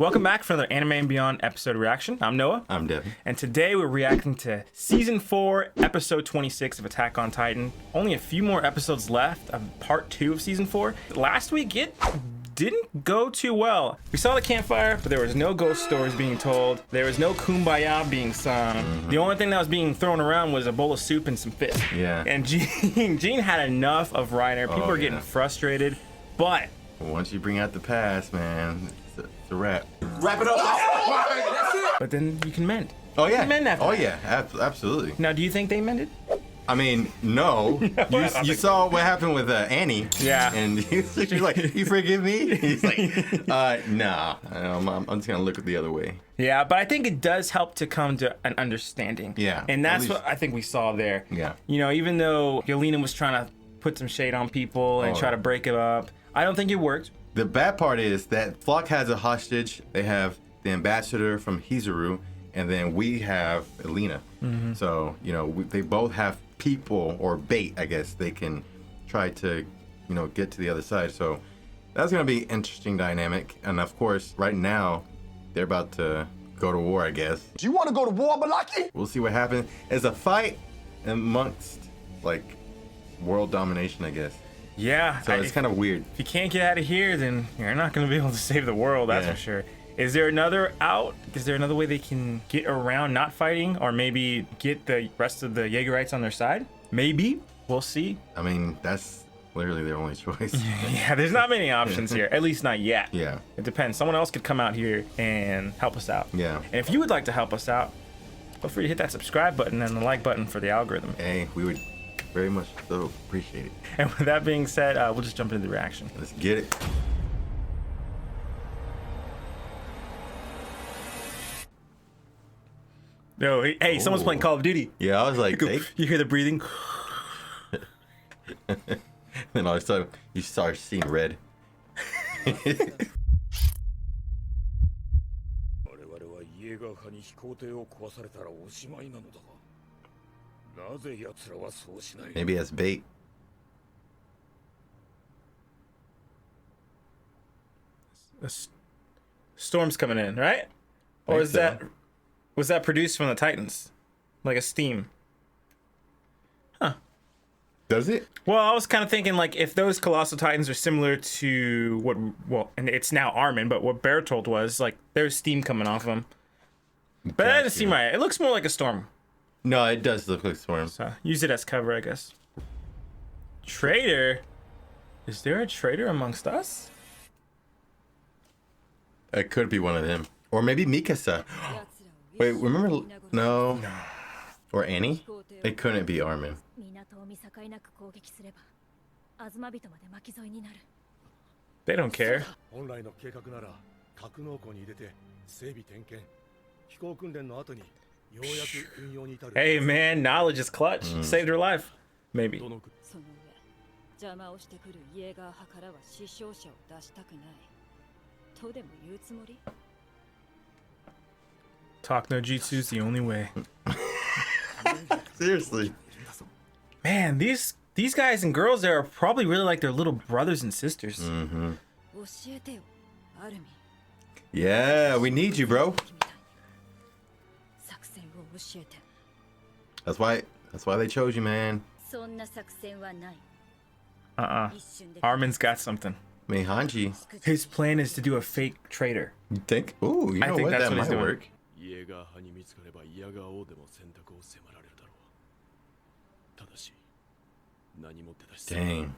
Welcome back for another Anime and Beyond episode reaction. I'm Noah. I'm Devin. And today we're reacting to Season 4, Episode 26 of Attack on Titan. Only a few more episodes left of Part 2 of Season 4. Last week, it didn't go too well. We saw the campfire, but there was no ghost stories being told. There was no kumbaya being sung. The only thing that was being thrown around was a bowl of soup and some fish. Yeah. And Gene had enough of Reiner. People were getting frustrated, but once you bring out the past, man, it's a wrap. Wrap it up. That's it. But then you can mend. Oh yeah. You can mend after that. Yeah, absolutely. Now, do you think they mended? I mean, no. You saw what happened with Annie. Yeah. And she's like, "You forgive me?" He's like, "Nah. I'm just gonna look the other way." Yeah, but I think it does help to come to an understanding. Yeah. And that's what I think we saw there. Yeah. You know, even though Yelena was trying to put some shade on people and try to break it up, I don't think it worked. The bad part is that Flock has a hostage. They have the ambassador from Hizuru, and then we have Yelena. So, you know, they both have people or bait, I guess, they can try to, you know, get to the other side. So that's going to be interesting dynamic. And of course, right now, they're about to go to war, I guess. Do you want to go to war, Malaki? We'll see what happens. It's a fight amongst, like, world domination, I guess. Yeah. So it's kind of weird. If you can't get out of here, then you're not going to be able to save the world, that's for sure. Is there another out? Is there another way they can get around not fighting, or maybe get the rest of the Jaegerites on their side? Maybe. We'll see. I mean, that's literally their only choice. Yeah, there's not many options here, at least not yet. Yeah. It depends. Someone else could come out here and help us out. Yeah. And if you would like to help us out, feel free to hit that subscribe button and the like button for the algorithm. Hey, we would very much so appreciate it. And with that being said, we'll just jump into the reaction. Let's get it. No, hey, someone's playing Call of Duty. Yeah, I was like, hey. You hear the breathing? Then all of a sudden, you start seeing red. Maybe that's bait. Storm's coming in, right? Or is that... Was that produced from the Titans? Like a steam? Huh. Does it? Well, I was kind of thinking, like, if those Colossal Titans are similar to what... Well, and it's now Armin, but what Bertolt was, like, there's steam coming off them. But that doesn't seem right. It looks more like a storm. No, it does look like Storm. So, use it as cover, I guess. Traitor? Is there a traitor amongst us? It could be one of them. Or maybe Mikasa. Wait, remember? No. Or Annie? It couldn't be Armin. They don't care. Hey man, knowledge is clutch. Saved her life. Maybe. Talk no jutsu's the only way. Seriously. Man, these guys and girls there are probably really like their little brothers and sisters. Yeah, we need you, bro. That's why they chose you, man. Armin's got something. I mean, Hanji. His plan is to do a fake traitor. You think? Ooh, you know what? That might work. Dang.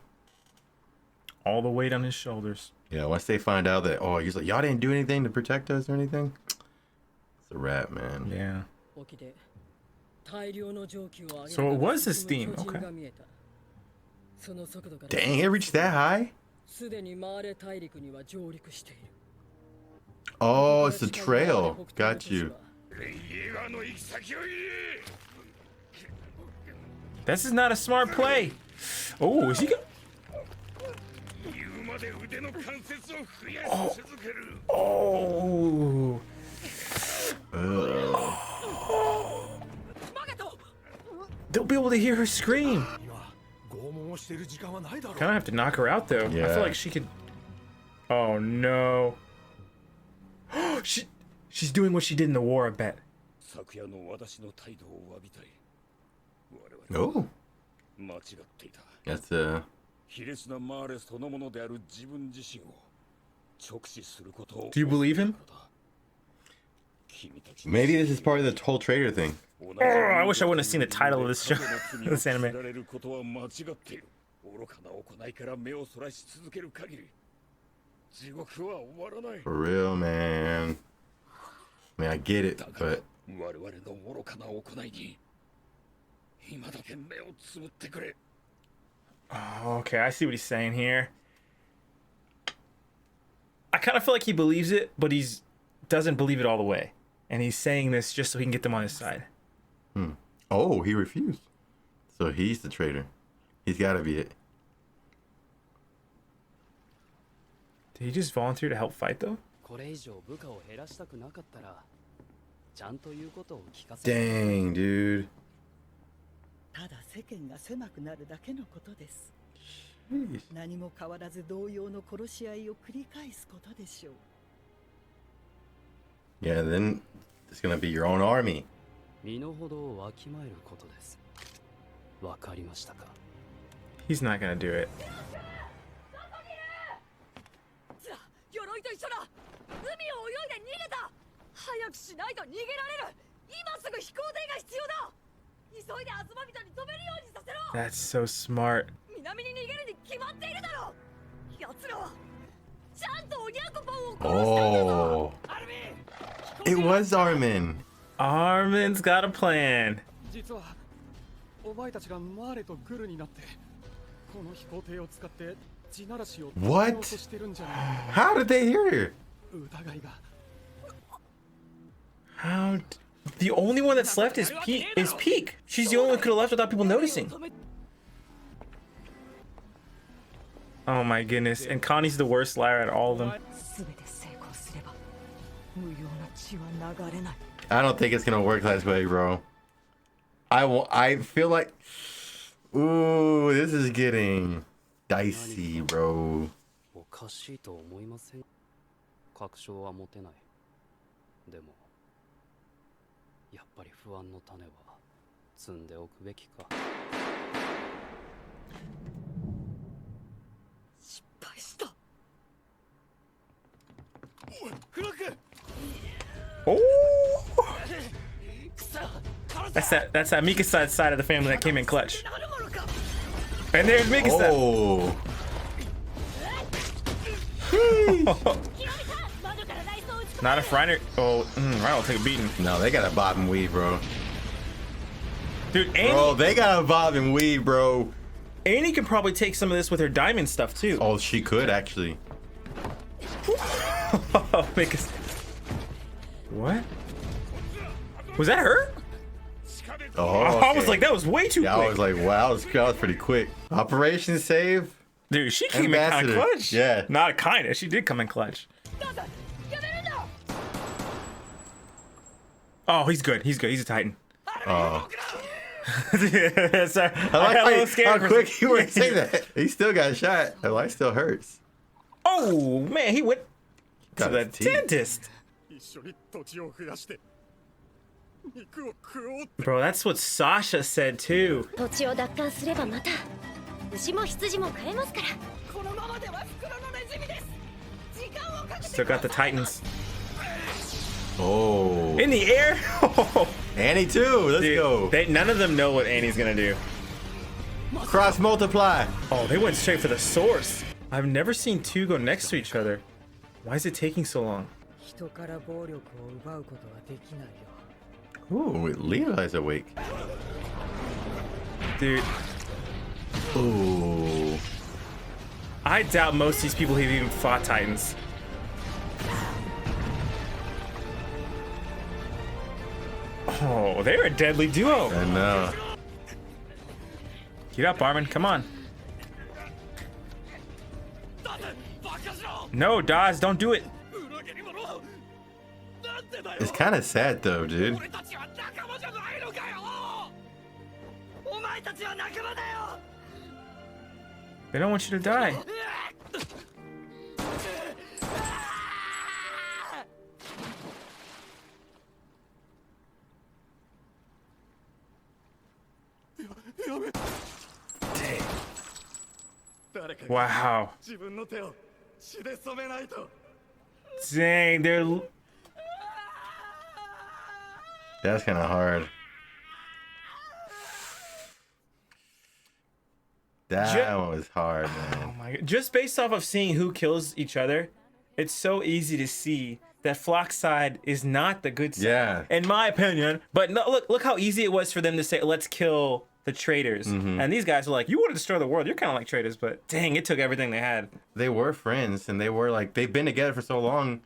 All the weight on his shoulders. Yeah, once they find out that, oh, he's like, y'all didn't do anything to protect us or anything, it's a wrap, man. Yeah. So it was his theme, okay. Dang, it reached that high? Oh, it's a trail. Got you. This is not a smart play. Oh, is he go? Oh. Oh. They'll be able to hear her scream. Kind of have to knock her out though. Yeah. I feel like she could. Oh no. She's doing what she did in the war, I bet. Oh. That's Do you believe him? Maybe this is part of the whole traitor thing. Oh, I wish I wouldn't have seen the title of this show, this anime. For real, man. I mean, I get it, but oh, okay, I see what he's saying here. I kind of feel like he believes it, but he's doesn't believe it all the way, and he's saying this just so he can get them on his side. Oh, he refused. So he's the traitor. He's got to be it. Did he just volunteer to help fight though? Dang, dude. Yeah, then it's gonna be your own army. He's not gonna do it. That's so smart. Oh, it was Armin. Armin's got a plan. What? How did they hear? How? The only one that's left is Peak. She's the only one who could have left without people noticing. Oh my goodness. And Connie's the worst liar at all of them. I don't think it's gonna work that way, bro. I feel like, ooh, this is getting dicey, bro. Oh! That's that Mikasa side of the family that came in clutch. And there's Mikasa. Oh. Not if Reiner. Oh, Reiner will take a beating. No, they got a bob and weave, bro. Dude, Annie. Bro, they got a bob and weave, bro. Annie can probably take some of this with her diamond stuff too. Oh, she could actually. Mikasa. What? Was that her? Oh, I was okay. like, that was way too quick. I was like, wow, that was pretty quick. Operation save. Dude, she came in kind of clutch. Yeah. Not kind of. She did come in clutch. Oh, he's good. He's good. He's a Titan. Oh. Sorry. I like how quick you were saying that. He still got shot. Her life still hurts. Oh, man. He went to the his teeth. dentist. Bro, that's what Sasha said too. Still got the Titans. Oh. In the air? Annie too. Let's Dude, go. none of them know what Annie's gonna do. Cross multiply. Oh, they went straight for the source. I've never seen two go next to each other. Why is it taking so long? Ooh, Levi's awake. Dude, Ooh. I doubt most of these people have even fought Titans. Oh, they're a deadly duo. I know. Get up, Armin. Come on. No, Daz, don't do it. It's kind of sad though, dude. They don't want you to die. Wow. Dang, they're... That's kind of hard. That one was hard, man. Oh my god. Just based off of seeing who kills each other, it's so easy to see that Flock's side is not the good side. Yeah. In my opinion. But no, look how easy it was for them to say, let's kill the traitors. And these guys were like, you want to destroy the world. You're kind of like traitors, but dang, it took everything they had. They were friends, and they were like, they've been together for so long.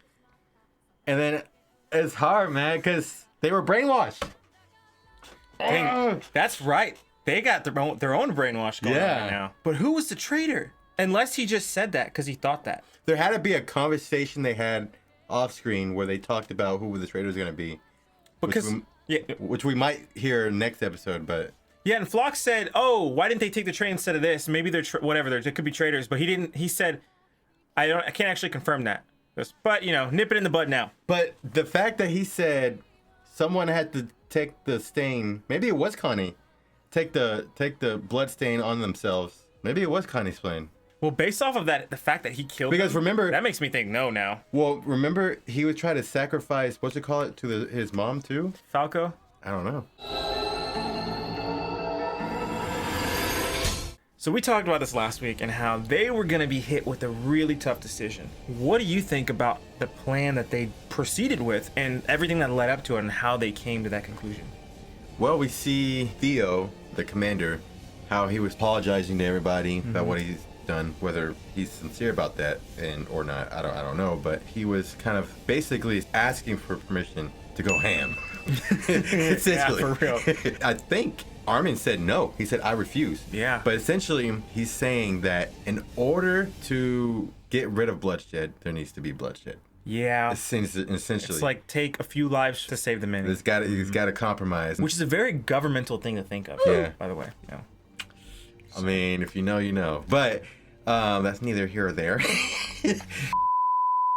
And then it's hard, man, because they were brainwashed. Dang, that's right. They got their own brainwash going on right now. But who was the traitor? Unless he just said that because he thought that. There had to be a conversation they had off screen where they talked about who the traitor was going to be. Because, which we might hear next episode, but... Yeah, and Flock said, oh, why didn't they take the train instead of this? Maybe they're, whatever, they could be traitors. But he didn't, he said, I can't actually confirm that. But, you know, nip it in the bud now. But the fact that he said someone had to take the stain, maybe it was Connie, take the blood stain on themselves. Maybe it was Connie's plan. Well, based off of that, the fact that he killed because them, remember, that makes me think no now. Well, remember he would try to sacrifice, what's it called, to his mom too? Falco? I don't know. So we talked about this last week and how they were going to be hit with a really tough decision. What do you think about the plan that they proceeded with and everything that led up to it and how they came to that conclusion? Well, we see Theo, the commander, how he was apologizing to everybody about what he's done, whether he's sincere about that or not, I don't know, but he was kind of basically asking for permission to go ham. Essentially. Yeah, for real. I think Armin said no. He said, I refuse. Yeah. But essentially, he's saying that in order to get rid of bloodshed, there needs to be bloodshed. Yeah. Essentially. It's like take a few lives to save the many. He's got to compromise. Which is a very governmental thing to think of, by the way. Yeah. I mean, if you know, you know. But that's neither here or there.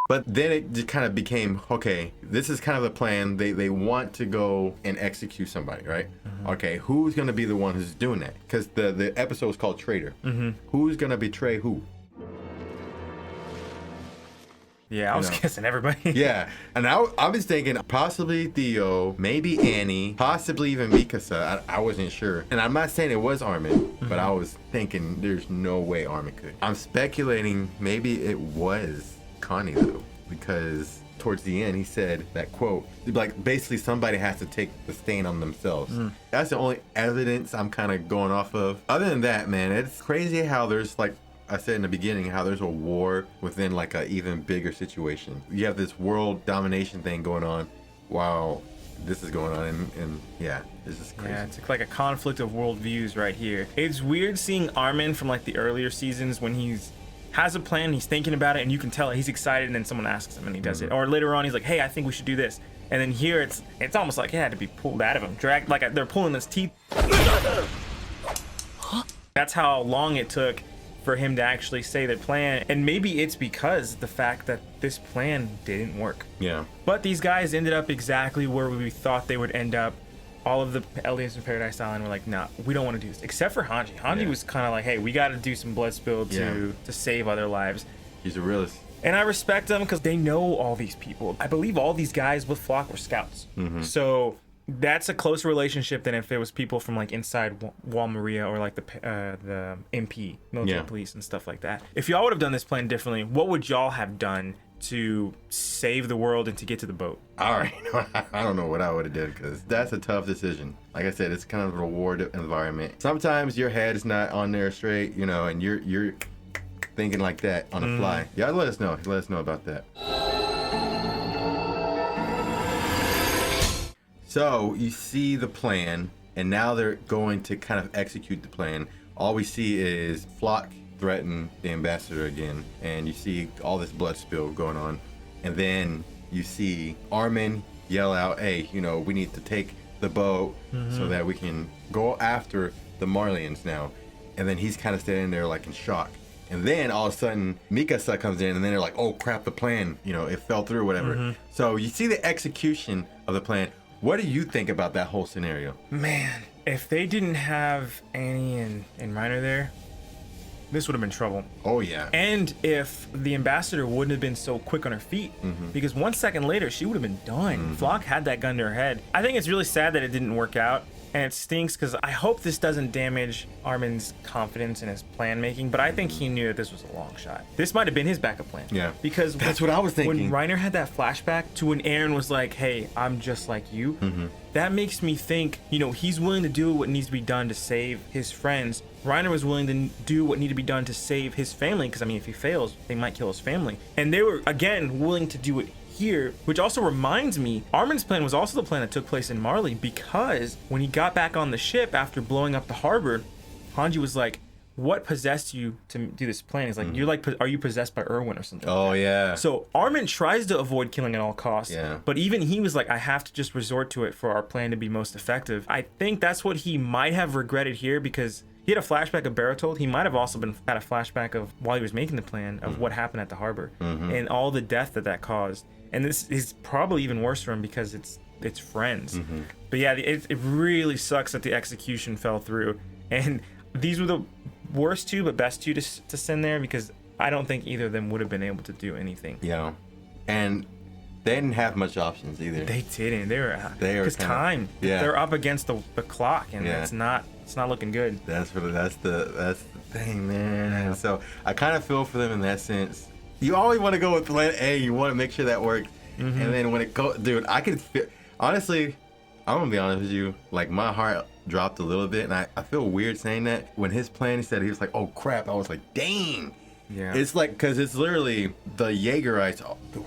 But then it just kind of became, okay, this is kind of the plan. They want to go and execute somebody, right? Okay, who's going to be the one who's doing that? Because the episode was called Traitor. Who's going to betray who? Yeah, I was guessing everybody. Yeah, and I was thinking possibly Theo, maybe Annie, possibly even Mikasa. I wasn't sure. And I'm not saying it was Armin, but I was thinking there's no way Armin could. I'm speculating maybe it was Connie though, because towards the end he said that quote, like basically somebody has to take the stain on themselves. That's the only evidence I'm kind of going off of. Other than that, man, it's crazy how there's, like I said in the beginning, how there's a war within like a even bigger situation. You have this world domination thing going on while this is going on, and yeah, it's just crazy. Yeah, it's like a conflict of worldviews right here. It's weird seeing Armin from like the earlier seasons when has a plan, he's thinking about it, and you can tell he's excited, and then someone asks him and he does it. Or later on he's like, hey, I think we should do this. And then here it's almost like it had to be pulled out of him, dragged, like they're pulling his teeth. That's how long it took for him to actually say the plan. And maybe it's because the fact that this plan didn't work. Yeah. But these guys ended up exactly where we thought they would end up. All of the aliens in Paradise Island were like, nah, we don't want to do this. Except for Hanji. Hanji was kind of like, hey, we got to do some blood spill to save other lives. He's a realist. And I respect them because they know all these people. I believe all these guys with Flock were scouts. So that's a closer relationship than if it was people from like inside Wall Maria or like the MP, military police and stuff like that. If y'all would have done this plan differently, what would y'all have done to save the world and to get to the boat? I don't know what I would have done, because that's a tough decision. Like I said, it's kind of a reward environment. Sometimes your head is not on there straight, you know, and you're thinking like that on the fly. Yeah, let us know. Let us know about that. So you see the plan, and now they're going to kind of execute the plan. All we see is Flock threaten the ambassador again, and you see all this blood spill going on, and then you see Armin yell out, hey, you know, we need to take the boat so that we can go after the Marlians now. And then he's kind of standing there like in shock. And then all of a sudden Mikasa comes in, and then they're like, oh crap, the plan, you know, it fell through, whatever. So you see the execution of the plan. What do you think about that whole scenario? Man, if they didn't have Annie and Reiner there, this would have been trouble. Oh, yeah. And if the ambassador wouldn't have been so quick on her feet, because 1 second later, she would have been done. Flock had that gun to her head. I think it's really sad that it didn't work out. And it stinks because I hope this doesn't damage Armin's confidence in his plan making, but I think he knew that this was a long shot. This might have been his backup plan. Yeah. Because that's what I was thinking. When Reiner had that flashback to when Eren was like, hey, I'm just like you, that makes me think, you know, he's willing to do what needs to be done to save his friends. Reiner was willing to do what needed to be done to save his family, because, I mean, if he fails, they might kill his family. And they were, again, willing to do it here, which also reminds me, Armin's plan was also the plan that took place in Marley, because when he got back on the ship after blowing up the harbor, Hanji was like, what possessed you to do this plan? He's like, you're like, are you possessed by Erwin or something? Oh, yeah. So Armin tries to avoid killing at all costs, but even he was like, I have to just resort to it for our plan to be most effective. I think that's what he might have regretted here, because he had a flashback of Bertold. He might have also had a flashback of, while he was making the plan, of what happened at the harbor and all the death that caused. And this is probably even worse for him because it's friends. But yeah, it really sucks that the execution fell through. And these were the worst two, but best two to send there, because I don't think either of them would have been able to do anything. Yeah. And they didn't have much options either. They didn't. They were because time. Yeah. They're up against the clock, and it's not looking good. That's the thing, man. And so I kind of feel for them in that sense. You always want to go with plan A. You want to make sure that works. And then when it goes, dude, I could feel, honestly, I'm gonna be honest with you, like my heart dropped a little bit, and I feel weird saying that. When his plan, he said, he was like, oh crap, I was like, dang. Yeah. It's like, because it's literally the Jaegerites,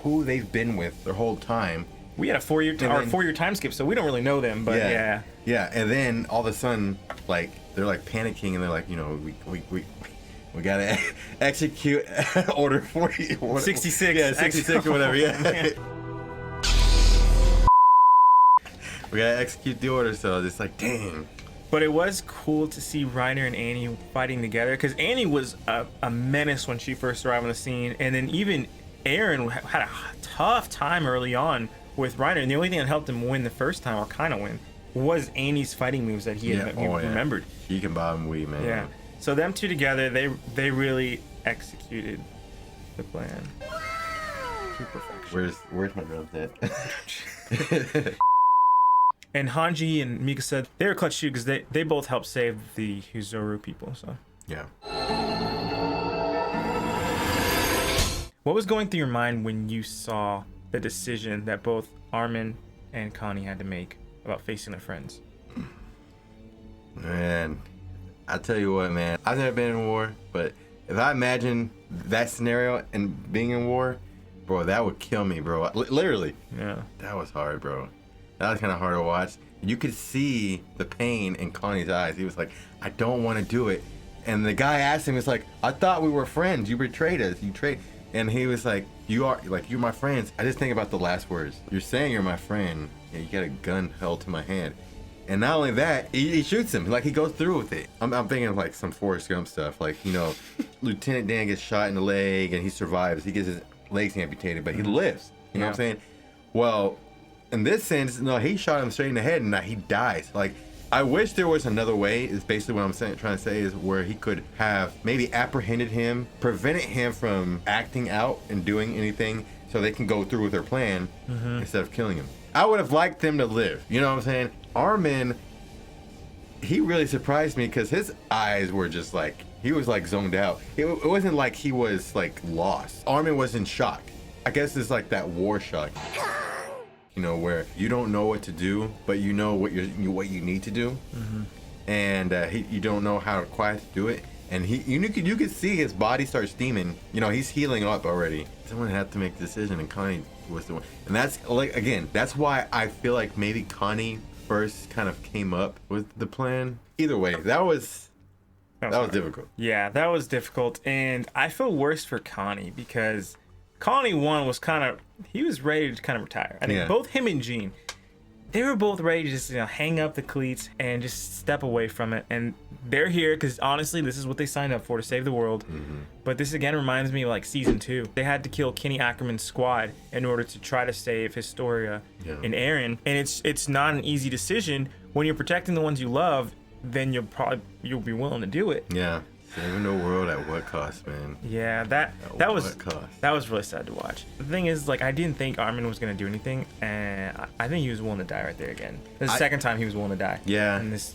who they've been with their whole time. We had a 4-year time skip, so we don't really know them, but yeah. Yeah, and then all of a sudden, like, they're like panicking, and they're like, you know, we gotta execute order 40. 66. Yeah, 66 or whatever, yeah. We gotta execute the order, so it's like, dang. But it was cool to see Reiner and Annie fighting together, because Annie was a menace when she first arrived on the scene, and then even Eren had a tough time early on with Reiner, and the only thing that helped him win the first time, or kind of win, was Annie's fighting moves that he had remembered. He can bomb we, man. Yeah. So them two together, they really executed the plan to perfection. Where's my drums at? And Hanji and Mikasa, they were clutch too, because they both helped save the Hizoru people. So yeah. What was going through your mind when you saw the decision that both Armin and Connie had to make about facing their friends? Man, I tell you what, man. I've never been in war, but if I imagine that scenario and being in war, bro, that would kill me, bro. Literally. Yeah. That was hard, bro. That was kind of hard to watch. You could see the pain in Connie's eyes. He was like, I don't want to do it. And the guy asked him, it's like, I thought we were friends. You betrayed us. And he was like, you're my friends. I just think about the last words. You're saying you're my friend, and you got a gun held to my hand. And not only that, he shoots him. Like, he goes through with it. I'm thinking of like some Forrest Gump stuff. Like, you know, Lieutenant Dan gets shot in the leg and he survives. He gets his legs amputated, but he lives. You know what I'm saying? Well, in this sense, no, he shot him straight in the head and he dies. Like, I wish there was another way, is basically what I'm trying to say, is where he could have maybe apprehended him, prevented him from acting out and doing anything, so they can go through with their plan instead of killing him. I would have liked them to live. You know what I'm saying? Armin, he really surprised me, because his eyes were just like, he was like zoned out. It wasn't like he was like lost. Armin was in shock. I guess it's like that war shock. You know, where you don't know what to do, but you know what you need to do, and you don't know how quiet to do it. And you could see his body start steaming. You know, he's healing up already. Someone had to make the decision, and Connie was the one. And that's like, again, that's why I feel like maybe Connie first kind of came up with the plan. Either way, that was difficult. Yeah, that was difficult, and I feel worse for Connie, because Connie 1 was he was ready to kind of retire. I think both him and Jean, they were both ready to just hang up the cleats and just step away from it. And they're here because honestly, this is what they signed up for, to save the world. But this again reminds me of like season 2. They had to kill Kenny Ackerman's squad in order to try to save Historia and Eren. And it's not an easy decision when you're protecting the ones you love. Then you'll be willing to do it. Yeah. Saving the world at what cost, man? Yeah, that was really sad to watch. The thing is, like, I didn't think Armin was gonna do anything, and I think he was willing to die right there again. This is the second time he was willing to die. Yeah. In this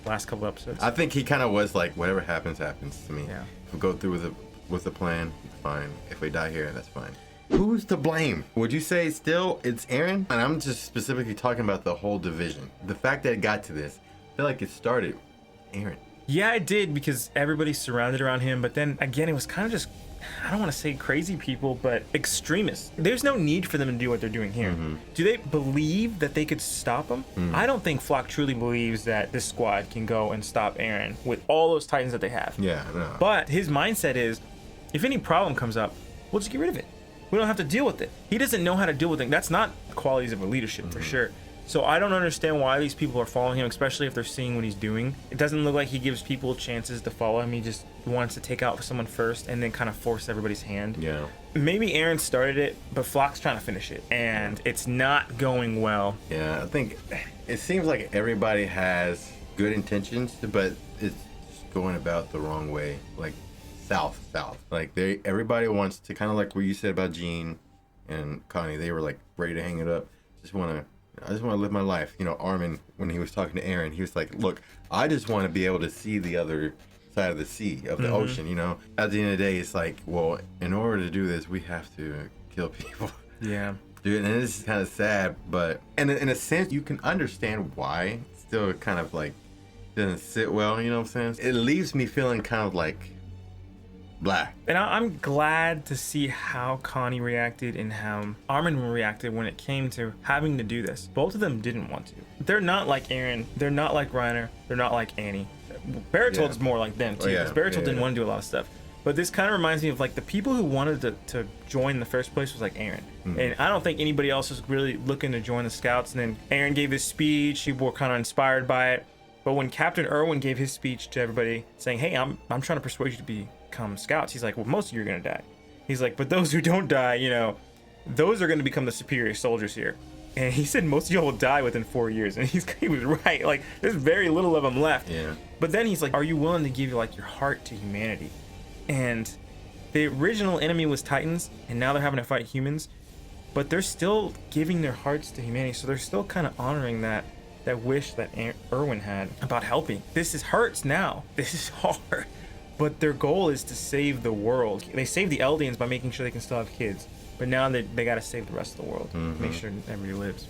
last couple episodes. I think he kind of was like, whatever happens, happens to me. Yeah. If we go through with the plan, fine. If we die here, that's fine. Who's to blame? Would you say still it's Eren? And I'm just specifically talking about the whole division. The fact that it got to this, I feel like it started Eren. Yeah, it did, because everybody's surrounded around him. But then again, it was kind of just, I don't want to say crazy people, but extremists. There's no need for them to do what they're doing here. Do they believe that they could stop him? I don't think Flock truly believes that this squad can go and stop Eren with all those Titans that they have. Yeah, no. But his mindset is, if any problem comes up, we'll just get rid of it. We don't have to deal with it. He doesn't know how to deal with it. That's not qualities of a leadership for sure. So I don't understand why these people are following him, especially if they're seeing what he's doing. It doesn't look like he gives people chances to follow him. He just wants to take out someone first and then kind of force everybody's hand. Yeah. Maybe Eren started it, but Flock's trying to finish it, and it's not going well. Yeah, I think it seems like everybody has good intentions, but it's just going about the wrong way. Like south. Like everybody wants to, kind of like what you said about Jean and Connie. They were like ready to hang it up. I just want to live my life. You know, Armin, when he was talking to Eren, he was like, look, I just want to be able to see the other side of the sea, of the ocean, you know? At the end of the day, it's like, well, in order to do this, we have to kill people. Yeah. Dude, and it's kind of sad, but in a sense, you can understand why. It's still kind of like, doesn't sit well, you know what I'm saying? It leaves me feeling kind of like, blah. And I'm glad to see how Connie reacted and how Armin reacted when it came to having to do this. Both of them didn't want to. They're not like Eren. They're not like Reiner. They're not like Annie. Berthold's more like them too, because Berthold didn't want to do a lot of stuff. But this kind of reminds me of like the people who wanted to join in the first place was like Eren. And I don't think anybody else was really looking to join the scouts. And then Eren gave his speech. People were kind of inspired by it. But when Captain Erwin gave his speech to everybody saying, hey, I'm trying to persuade you to become scouts, he's like, well, most of you are going to die. He's like, but those who don't die, you know, those are going to become the superior soldiers here. And he said most of y'all will die within 4 years. And he was right. Like, there's very little of them left. Yeah. But then he's like, are you willing to give like your heart to humanity? And the original enemy was Titans, and now they're having to fight humans. But they're still giving their hearts to humanity. So they're still kind of honoring that wish that Erwin had about helping. This hurts now. This is hard. But their goal is to save the world. They saved the Eldians by making sure they can still have kids. But now they got to save the rest of the world. Make sure everybody lives.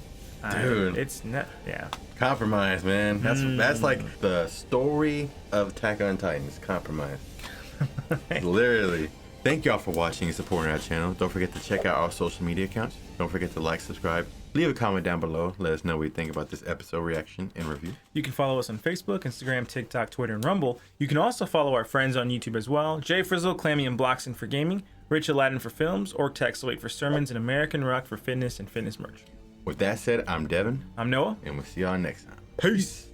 Dude. It's not, yeah. Compromise, man. That's like the story of Attack on Titans. Compromise. Literally. Thank y'all for watching and supporting our channel. Don't forget to check out our social media accounts. Don't forget to like, subscribe. Leave a comment down below. Let us know what you think about this episode reaction and review. You can follow us on Facebook, Instagram, TikTok, Twitter, and Rumble. You can also follow our friends on YouTube as well. Jfrizl, Klamii, and Bloxtun for gaming, Rich Aladdin for films, or Texawait for sermons, and American Rock for fitness and fitness merch. With that said, I'm Devin. I'm Noah. And we'll see y'all next time. Peace.